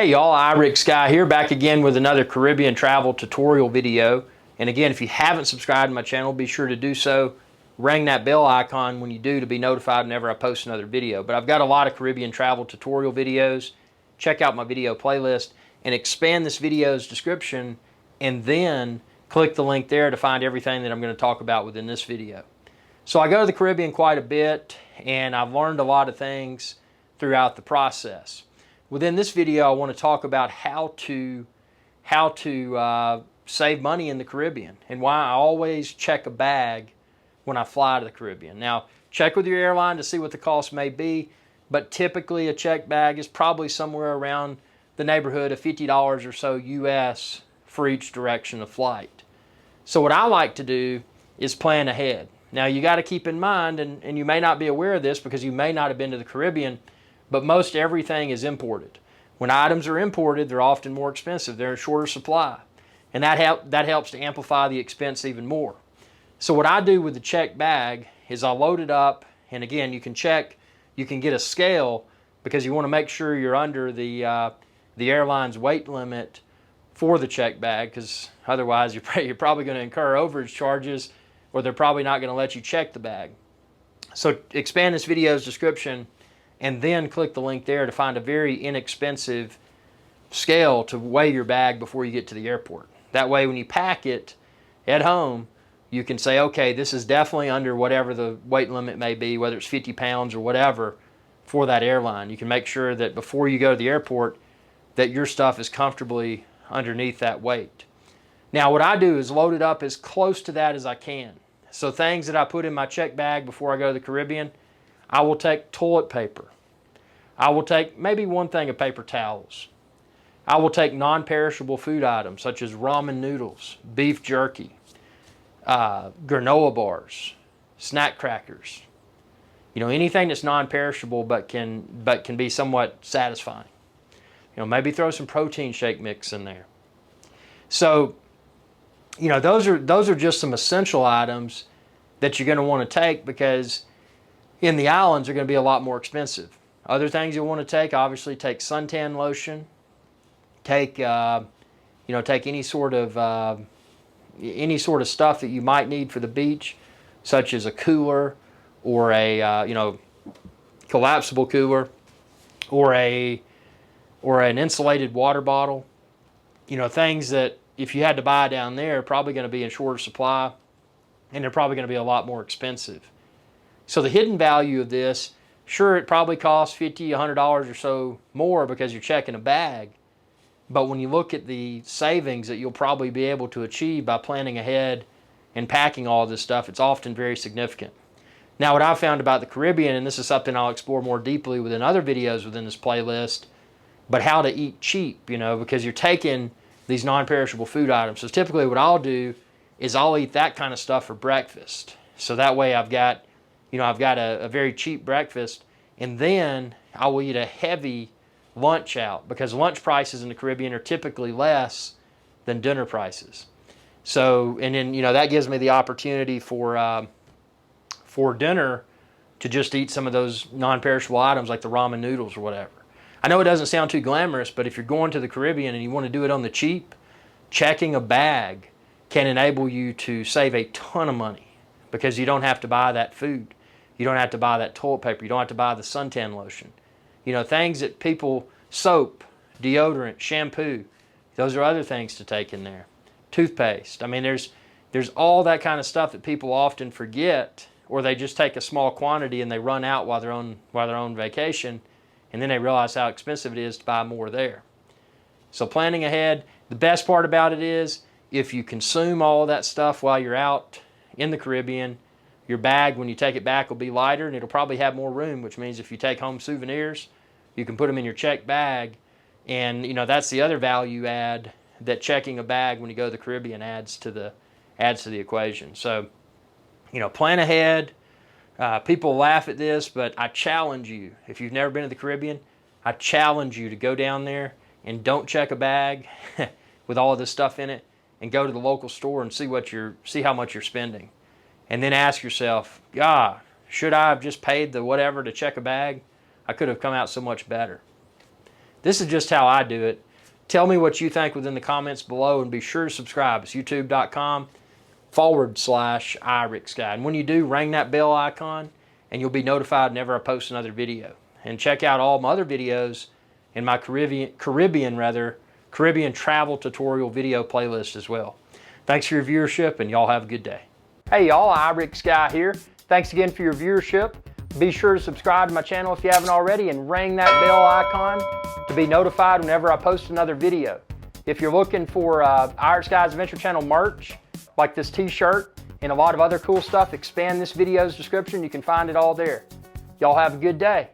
Hey y'all, IrixGuy here, back again with another Caribbean travel tutorial video. And again, if you haven't subscribed to my channel, be sure to do so. Ring that bell icon when you do to be notified whenever I post another video. But I've got a lot of Caribbean travel tutorial videos. Check out my video playlist and expand this video's description, and then click the link there to find everything that I'm going to talk about within this video. So I go to the Caribbean quite a bit, and I've learned a lot of things throughout the process. Within this video, I want to talk about how to save money in the Caribbean and why I always check a bag when I fly to the Caribbean. Now, check with your airline to see what the cost may be, but typically a check bag is probably somewhere around the neighborhood of $50 or so US for each direction of flight. So what I like to do is plan ahead. Now, you got to keep in mind, and you may not be aware of this because you may not have been to the Caribbean, but most everything is imported. When items are imported, they're often more expensive. They're in shorter supply. And that helps to amplify the expense even more. So what I do with the check bag is I load it up, and again, you can get a scale because you want to make sure you're under the airline's weight limit for the check bag, because otherwise you're probably going to incur overage charges, or they're probably not going to let you check the bag. So expand this video's description and then click the link there to find a very inexpensive scale to weigh your bag before you get to the airport. That way when you pack it at home, you can say, okay, this is definitely under whatever the weight limit may be, whether it's 50 pounds or whatever, for that airline. You can make sure that before you go to the airport that your stuff is comfortably underneath that weight. Now what I do is load it up as close to that as I can. So things that I put in my check bag before I go to the Caribbean, I will take toilet paper. I will take maybe one thing of paper towels. I will take non-perishable food items such as ramen noodles, beef jerky, granola bars, snack crackers. You know, anything that's non-perishable but can be somewhat satisfying. You know, maybe throw some protein shake mix in there. So, you know, those are just some essential items that you're going to want to take, because in the islands are going to be a lot more expensive. Other things you'll want to take, obviously, take suntan lotion. Take take any sort of stuff that you might need for the beach, such as a cooler or a collapsible cooler, or an insulated water bottle. You know, things that if you had to buy down there are probably going to be in shorter supply, and they're probably going to be a lot more expensive. So the hidden value of this, sure, it probably costs $50, $100 or so more because you're checking a bag. But when you look at the savings that you'll probably be able to achieve by planning ahead and packing all this stuff, it's often very significant. Now, what I've found about the Caribbean, and this is something I'll explore more deeply within other videos within this playlist, but how to eat cheap, you know, because you're taking these non-perishable food items. So typically what I'll do is I'll eat that kind of stuff for breakfast. So that way I've got a very cheap breakfast, and then I will eat a heavy lunch out, because lunch prices in the Caribbean are typically less than dinner prices. So, and then, you know, that gives me the opportunity for dinner to just eat some of those non-perishable items like the ramen noodles or whatever. I know it doesn't sound too glamorous, but if you're going to the Caribbean and you want to do it on the cheap, checking a bag can enable you to save a ton of money, because you don't have to buy that food. You don't have to buy that toilet paper. You don't have to buy the suntan lotion. You know, things that people, soap, deodorant, shampoo, those are other things to take in there. Toothpaste. I mean, there's all that kind of stuff that people often forget, or they just take a small quantity and they run out while they're on vacation, and then they realize how expensive it is to buy more there. So planning ahead, the best part about it is if you consume all of that stuff while you're out in the Caribbean, your bag, when you take it back, will be lighter, and it'll probably have more room, which means if you take home souvenirs, you can put them in your check bag. And, you know, that's the other value add that checking a bag when you go to the Caribbean adds to the equation. So, you know, plan ahead. People laugh at this, but I challenge you, if you've never been to the Caribbean, I challenge you to go down there and don't check a bag with all of this stuff in it, and go to the local store and see how much you're spending. And then ask yourself, God, should I have just paid the whatever to check a bag? I could have come out so much better. This is just how I do it. Tell me what you think within the comments below, and be sure to subscribe. It's youtube.com/IrixGuy. And when you do, ring that bell icon and you'll be notified whenever I post another video. And check out all my other videos in my Caribbean travel tutorial video playlist as well. Thanks for your viewership, and y'all have a good day. Hey y'all, IrixGuy here. Thanks again for your viewership. Be sure to subscribe to my channel if you haven't already, and ring that bell icon to be notified whenever I post another video. If you're looking for IrixGuy's Adventure Channel merch, like this t-shirt and a lot of other cool stuff, expand this video's description. You can find it all there. Y'all have a good day.